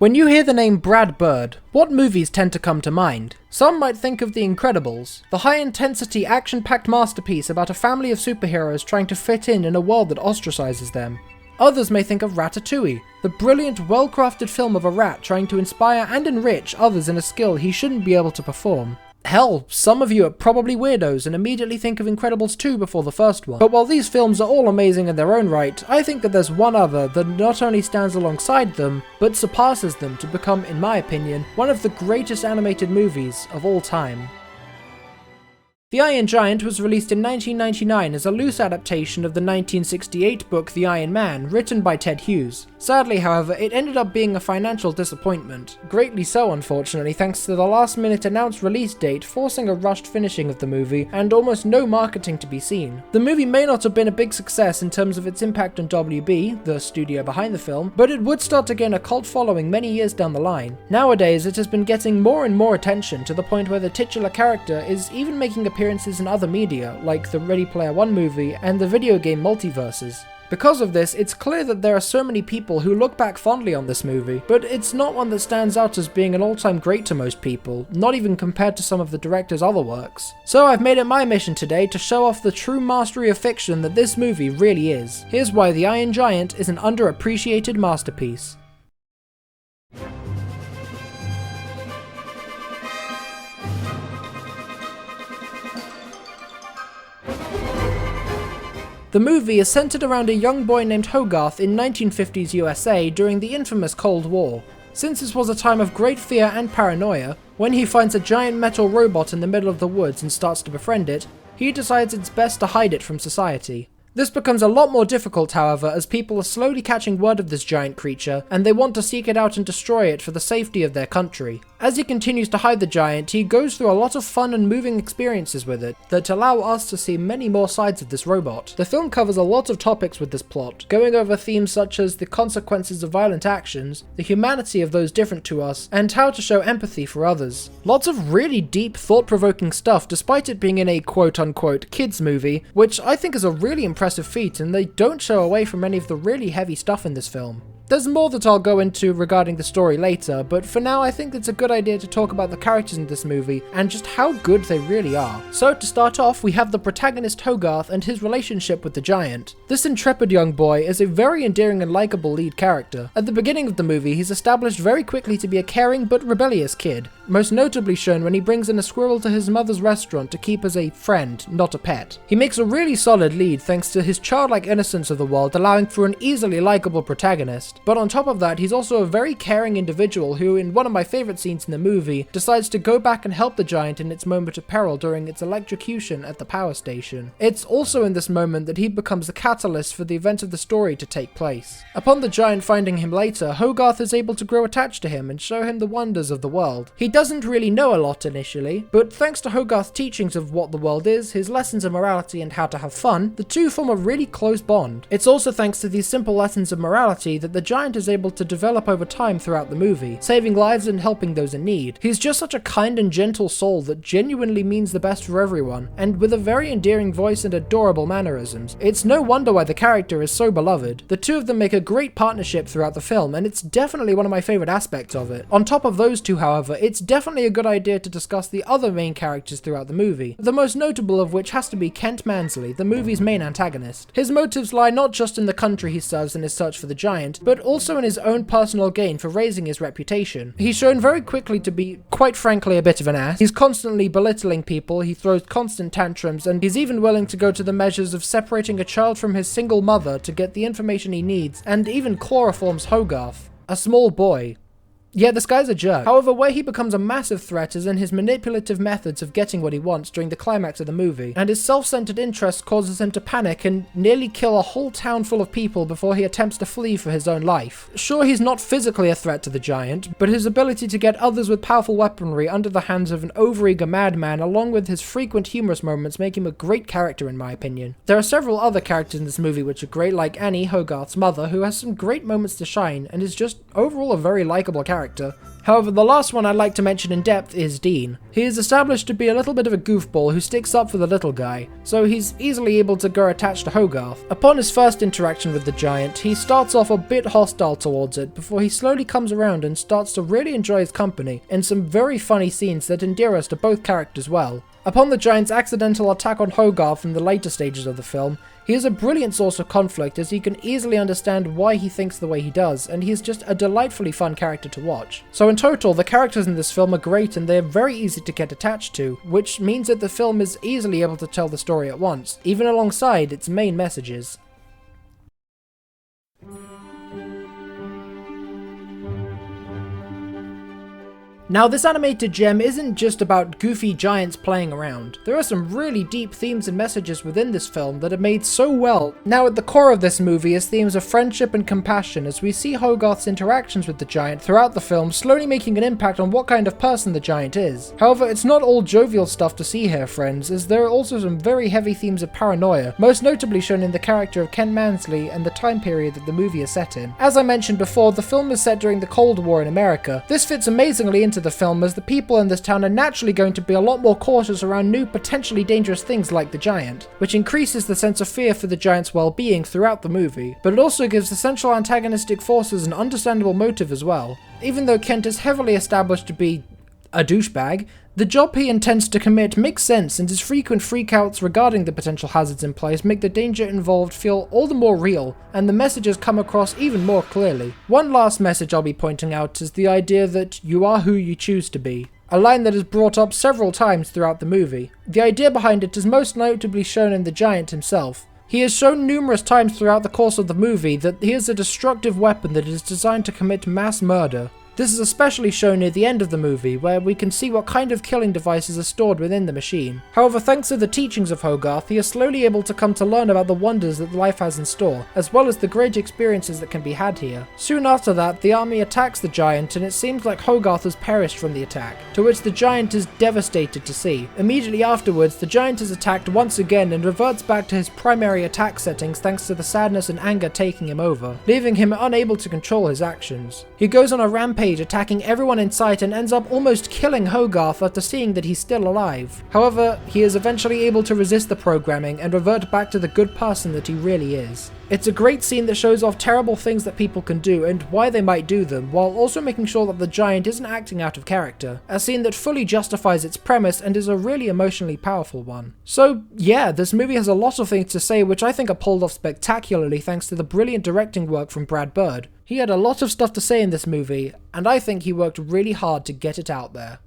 When you hear the name Brad Bird, what movies tend to come to mind? Some might think of The Incredibles, the high-intensity, action-packed masterpiece about a family of superheroes trying to fit in a world that ostracizes them. Others may think of Ratatouille, the brilliant, well-crafted film of a rat trying to inspire and enrich others in a skill he shouldn't be able to perform. Hell, some of you are probably weirdos and immediately think of Incredibles 2 before the first one. But while these films are all amazing in their own right, I think that there's one other that not only stands alongside them, but surpasses them to become, in my opinion, one of the greatest animated movies of all time. The Iron Giant was released in 1999 as a loose adaptation of the 1968 book The Iron Man, written by Ted Hughes. Sadly, however, it ended up being a financial disappointment. Greatly so, unfortunately, thanks to the last-minute announced release date forcing a rushed finishing of the movie and almost no marketing to be seen. The movie may not have been a big success in terms of its impact on WB, the studio behind the film, but it would start to gain a cult following many years down the line. Nowadays, it has been getting more and more attention to the point where the titular character is even making appearances in other media, like the Ready Player One movie and the video game multiverses. Because of this, it's clear that there are so many people who look back fondly on this movie, but it's not one that stands out as being an all-time great to most people, not even compared to some of the director's other works. So I've made it my mission today to show off the true mastery of fiction that this movie really is. Here's why The Iron Giant is an underappreciated masterpiece. The movie is centered around a young boy named Hogarth in 1950s USA during the infamous Cold War. Since this was a time of great fear and paranoia, when he finds a giant metal robot in the middle of the woods and starts to befriend it, he decides it's best to hide it from society. This becomes a lot more difficult, however, as people are slowly catching word of this giant creature, and they want to seek it out and destroy it for the safety of their country. As he continues to hide the giant, he goes through a lot of fun and moving experiences with it that allow us to see many more sides of this robot. The film covers a lot of topics with this plot, going over themes such as the consequences of violent actions, the humanity of those different to us, and how to show empathy for others. Lots of really deep, thought-provoking stuff despite it being in a quote-unquote kids movie, which I think is a really impressive feat, and they don't show away from any of the really heavy stuff in this film. There's more that I'll go into regarding the story later, but for now I think it's a good idea to talk about the characters in this movie and just how good they really are. So to start off, we have the protagonist Hogarth and his relationship with the giant. This intrepid young boy is a very endearing and likable lead character. At the beginning of the movie, he's established very quickly to be a caring but rebellious kid, most notably shown when he brings in a squirrel to his mother's restaurant to keep as a friend, not a pet. He makes a really solid lead thanks to his childlike innocence of the world, allowing for an easily likable protagonist. But on top of that, he's also a very caring individual who, in one of my favourite scenes in the movie, decides to go back and help the giant in its moment of peril during its electrocution at the power station. It's also in this moment that he becomes the catalyst for the event of the story to take place. Upon the giant finding him later, Hogarth is able to grow attached to him and show him the wonders of the world. He doesn't really know a lot initially, but thanks to Hogarth's teachings of what the world is, his lessons of morality and how to have fun, the two form a really close bond. It's also thanks to these simple lessons of morality that the giant is able to develop over time throughout the movie, saving lives and helping those in need. He's just such a kind and gentle soul that genuinely means the best for everyone, and with a very endearing voice and adorable mannerisms. It's no wonder why the character is so beloved. The two of them make a great partnership throughout the film, and it's definitely one of my favorite aspects of it. On top of those two, however, it's definitely a good idea to discuss the other main characters throughout the movie, the most notable of which has to be Kent Mansley, the movie's main antagonist. His motives lie not just in the country he serves in his search for the giant, but also in his own personal gain for raising his reputation. He's shown very quickly to be, quite frankly, a bit of an ass. He's constantly belittling people, he throws constant tantrums, and he's even willing to go to the measures of separating a child from his single mother to get the information he needs, and even chloroforms Hogarth, a small boy. Yeah, this guy's a jerk. However, where he becomes a massive threat is in his manipulative methods of getting what he wants during the climax of the movie, and his self-centered interest causes him to panic and nearly kill a whole town full of people before he attempts to flee for his own life. Sure, he's not physically a threat to the giant, but his ability to get others with powerful weaponry under the hands of an overeager madman, along with his frequent humorous moments, make him a great character in my opinion. There are several other characters in this movie which are great, like Annie, Hogarth's mother, who has some great moments to shine, and is just overall a very likable character. However, the last one I'd like to mention in depth is Dean. He is established to be a little bit of a goofball who sticks up for the little guy, so he's easily able to grow attached to Hogarth. Upon his first interaction with the giant, he starts off a bit hostile towards it before he slowly comes around and starts to really enjoy his company in some very funny scenes that endear us to both characters well. Upon the giant's accidental attack on Hogarth in the later stages of the film, he is a brilliant source of conflict as you can easily understand why he thinks the way he does, and he is just a delightfully fun character to watch. So in total, the characters in this film are great and they are very easy to get attached to, which means that the film is easily able to tell the story at once, even alongside its main messages. Now, this animated gem isn't just about goofy giants playing around. There are some really deep themes and messages within this film that are made so well. Now, at the core of this movie is themes of friendship and compassion as we see Hogarth's interactions with the giant throughout the film slowly making an impact on what kind of person the giant is. However, it's not all jovial stuff to see here, friends, as there are also some very heavy themes of paranoia, most notably shown in the character of Ken Mansley and the time period that the movie is set in. As I mentioned before, the film is set during the Cold War in America. This fits amazingly into the film as the people in this town are naturally going to be a lot more cautious around new potentially dangerous things like the giant, which increases the sense of fear for the giant's well-being throughout the movie, but it also gives the central antagonistic forces an understandable motive as well. Even though Kent is heavily established to be a douchebag, the job he intends to commit makes sense, and his frequent freakouts regarding the potential hazards in place make the danger involved feel all the more real, and the messages come across even more clearly. One last message I'll be pointing out is the idea that you are who you choose to be, a line that is brought up several times throughout the movie. The idea behind it is most notably shown in the giant himself. He is shown numerous times throughout the course of the movie that he is a destructive weapon that is designed to commit mass murder. This is especially shown near the end of the movie, where we can see what kind of killing devices are stored within the machine. However, thanks to the teachings of Hogarth, he is slowly able to come to learn about the wonders that life has in store, as well as the great experiences that can be had here. Soon after that, the army attacks the giant, and it seems like Hogarth has perished from the attack, to which the giant is devastated to see. Immediately afterwards, the giant is attacked once again and reverts back to his primary attack settings thanks to the sadness and anger taking him over, leaving him unable to control his actions. He goes on a rampage, attacking everyone in sight and ends up almost killing Hogarth after seeing that he's still alive. However, he is eventually able to resist the programming and revert back to the good person that he really is. It's a great scene that shows off terrible things that people can do and why they might do them, while also making sure that the giant isn't acting out of character. A scene that fully justifies its premise and is a really emotionally powerful one. So yeah, this movie has a lot of things to say which I think are pulled off spectacularly thanks to the brilliant directing work from Brad Bird. He had a lot of stuff to say in this movie, and I think he worked really hard to get it out there.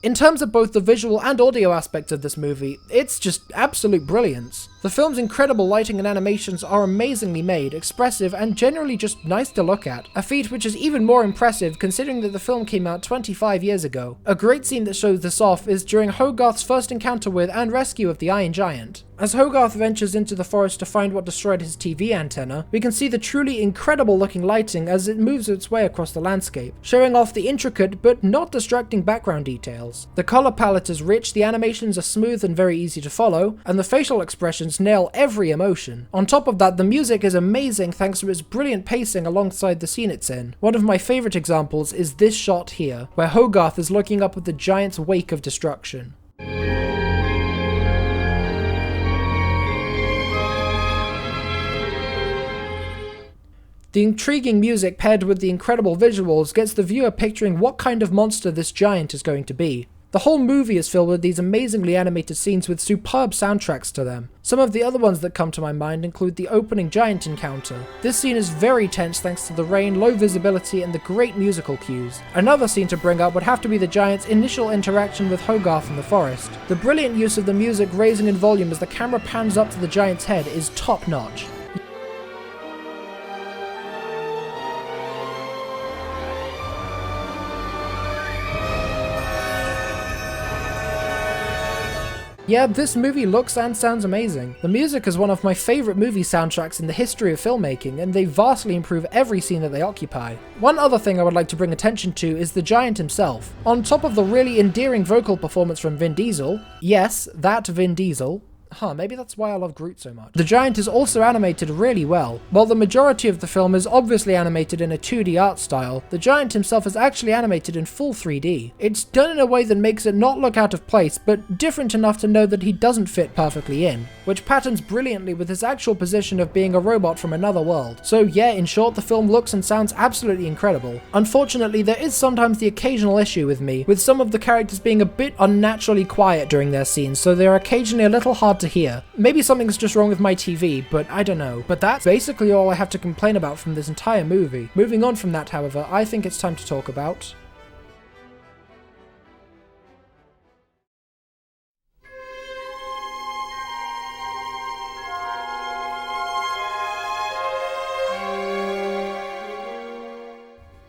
In terms of both the visual and audio aspects of this movie, it's just absolute brilliance. The film's incredible lighting and animations are amazingly made, expressive, and generally just nice to look at, a feat which is even more impressive considering that the film came out 25 years ago. A great scene that shows this off is during Hogarth's first encounter with and rescue of the Iron Giant. As Hogarth ventures into the forest to find what destroyed his TV antenna, we can see the truly incredible looking lighting as it moves its way across the landscape, showing off the intricate but not distracting background details. The color palette is rich, the animations are smooth and very easy to follow, and the facial expressions nail every emotion. On top of that, the music is amazing thanks to its brilliant pacing alongside the scene it's in. One of my favorite examples is this shot here, where Hogarth is looking up at the giant's wake of destruction. The intriguing music paired with the incredible visuals gets the viewer picturing what kind of monster this giant is going to be. The whole movie is filled with these amazingly animated scenes with superb soundtracks to them. Some of the other ones that come to my mind include the opening giant encounter. This scene is very tense thanks to the rain, low visibility, and the great musical cues. Another scene to bring up would have to be the giant's initial interaction with Hogarth in the forest. The brilliant use of the music raising in volume as the camera pans up to the giant's head is top notch. Yeah, this movie looks and sounds amazing. The music is one of my favourite movie soundtracks in the history of filmmaking, and they vastly improve every scene that they occupy. One other thing I would like to bring attention to is the giant himself. On top of the really endearing vocal performance from Vin Diesel, yes, that Vin Diesel, maybe that's why I love Groot so much. The giant is also animated really well. While the majority of the film is obviously animated in a 2D art style, the giant himself is actually animated in full 3D. It's done in a way that makes it not look out of place, but different enough to know that he doesn't fit perfectly in, which patterns brilliantly with his actual position of being a robot from another world. So yeah, in short, the film looks and sounds absolutely incredible. Unfortunately, there is sometimes the occasional issue with me, with some of the characters being a bit unnaturally quiet during their scenes, so they're occasionally a little hard to hear. Maybe something's just wrong with my TV, but I don't know. But that's basically all I have to complain about from this entire movie. Moving on from that, however, I think it's time to talk about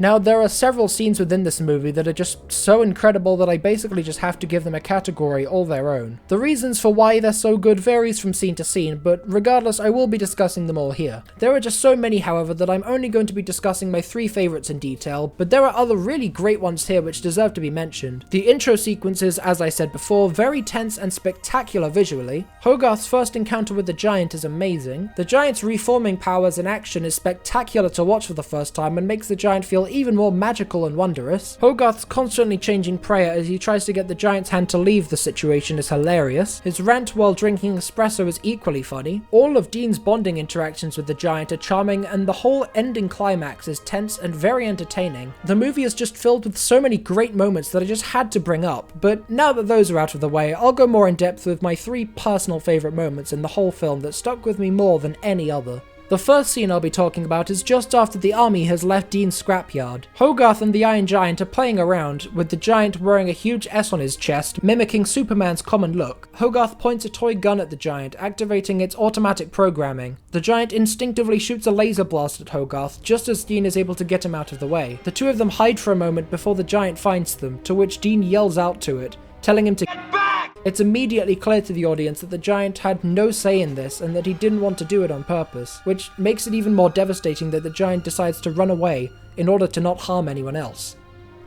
Now, there are several scenes within this movie that are just so incredible that I basically just have to give them a category all their own. The reasons for why they're so good varies from scene to scene, but regardless, I will be discussing them all here. There are just so many, however, that I'm only going to be discussing my 3 favourites in detail, but there are other really great ones here which deserve to be mentioned. The intro sequence is, as I said before, very tense and spectacular visually. Hogarth's first encounter with the giant is amazing. The giant's reforming powers in action is spectacular to watch for the first time and makes the giant feel even more magical and wondrous. Hogarth's constantly changing prayer as he tries to get the giant's hand to leave the situation is hilarious. His rant while drinking espresso is equally funny. All of Dean's bonding interactions with the giant are charming, and the whole ending climax is tense and very entertaining. The movie is just filled with so many great moments that I just had to bring up, but now that those are out of the way, I'll go more in depth with my 3 personal favourite moments in the whole film that stuck with me more than any other. The first scene I'll be talking about is just after the army has left Dean's scrapyard. Hogarth and the Iron Giant are playing around, with the giant wearing a huge S on his chest, mimicking Superman's common look. Hogarth points a toy gun at the giant, activating its automatic programming. The giant instinctively shoots a laser blast at Hogarth, just as Dean is able to get him out of the way. The two of them hide for a moment before the giant finds them, to which Dean yells out to it, telling him to get back! It's immediately clear to the audience that the giant had no say in this and that he didn't want to do it on purpose, which makes it even more devastating that the giant decides to run away in order to not harm anyone else.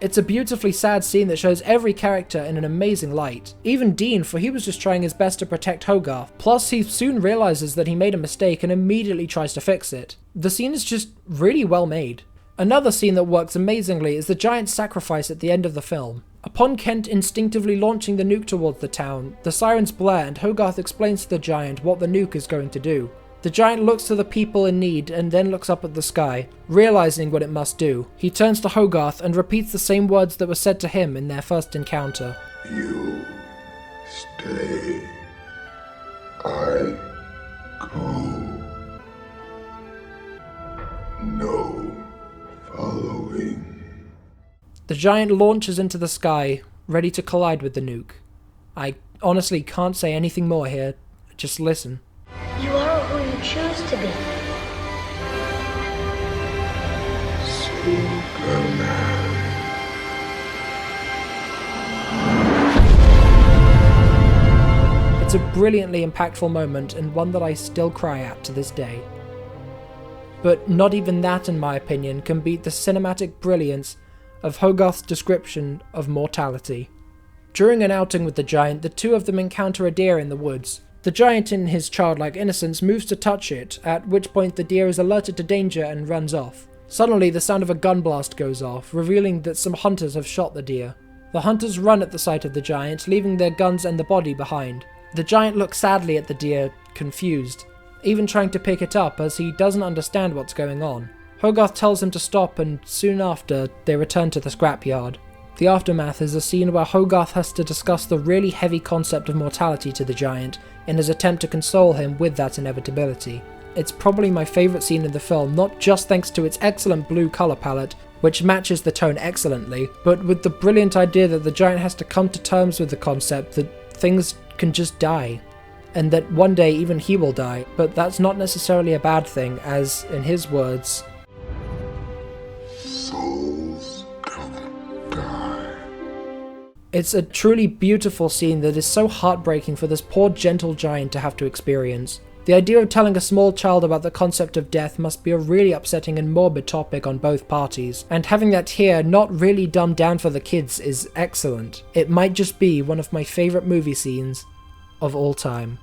It's a beautifully sad scene that shows every character in an amazing light. Even Dean, for he was just trying his best to protect Hogarth. Plus, he soon realizes that he made a mistake and immediately tries to fix it. The scene is just really well made. Another scene that works amazingly is the giant's sacrifice at the end of the film. Upon Kent instinctively launching the nuke towards the town, the sirens blare and Hogarth explains to the giant what the nuke is going to do. The giant looks to the people in need and then looks up at the sky, realizing what it must do. He turns to Hogarth and repeats the same words that were said to him in their first encounter. You stay. I go. No following. The giant launches into the sky, ready to collide with the nuke. I honestly can't say anything more here, just listen. You are who you choose to be. Superman. It's a brilliantly impactful moment and one that I still cry at to this day. But not even that, in my opinion, can beat the cinematic brilliance of Hogarth's description of mortality. During an outing with the giant, the two of them encounter a deer in the woods. The giant, in his childlike innocence, moves to touch it, at which point the deer is alerted to danger and runs off. Suddenly, the sound of a gun blast goes off, revealing that some hunters have shot the deer. The hunters run at the sight of the giant, leaving their guns and the body behind. The giant looks sadly at the deer, confused, even trying to pick it up as he doesn't understand what's going on. Hogarth tells him to stop, and soon after, they return to the scrapyard. The aftermath is a scene where Hogarth has to discuss the really heavy concept of mortality to the giant in his attempt to console him with that inevitability. It's probably my favourite scene in the film, not just thanks to its excellent blue colour palette, which matches the tone excellently, but with the brilliant idea that the giant has to come to terms with the concept that things can just die, and that one day even he will die, but that's not necessarily a bad thing, as, in his words, Souls don't die. It's a truly beautiful scene that is so heartbreaking for this poor gentle giant to have to experience. The idea of telling a small child about the concept of death must be a really upsetting and morbid topic on both parties, and having that here not really dumbed down for the kids is excellent. It might just be one of my favourite movie scenes of all time.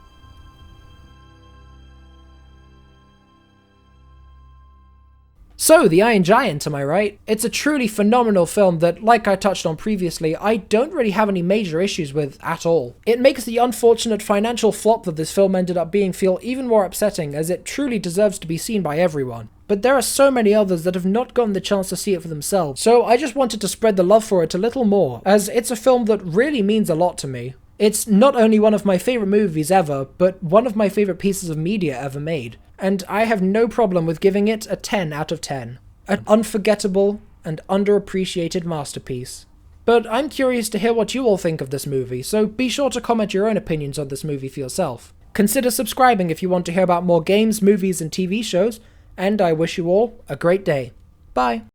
So, The Iron Giant, am I right? It's a truly phenomenal film that, like I touched on previously, I don't really have any major issues with at all. It makes the unfortunate financial flop that this film ended up being feel even more upsetting, as it truly deserves to be seen by everyone. But there are so many others that have not gotten the chance to see it for themselves, so I just wanted to spread the love for it a little more, as it's a film that really means a lot to me. It's not only one of my favourite movies ever, but one of my favourite pieces of media ever made. And I have no problem with giving it a 10 out of 10. An unforgettable and underappreciated masterpiece. But I'm curious to hear what you all think of this movie, so be sure to comment your own opinions on this movie for yourself. Consider subscribing if you want to hear about more games, movies, and TV shows, and I wish you all a great day. Bye!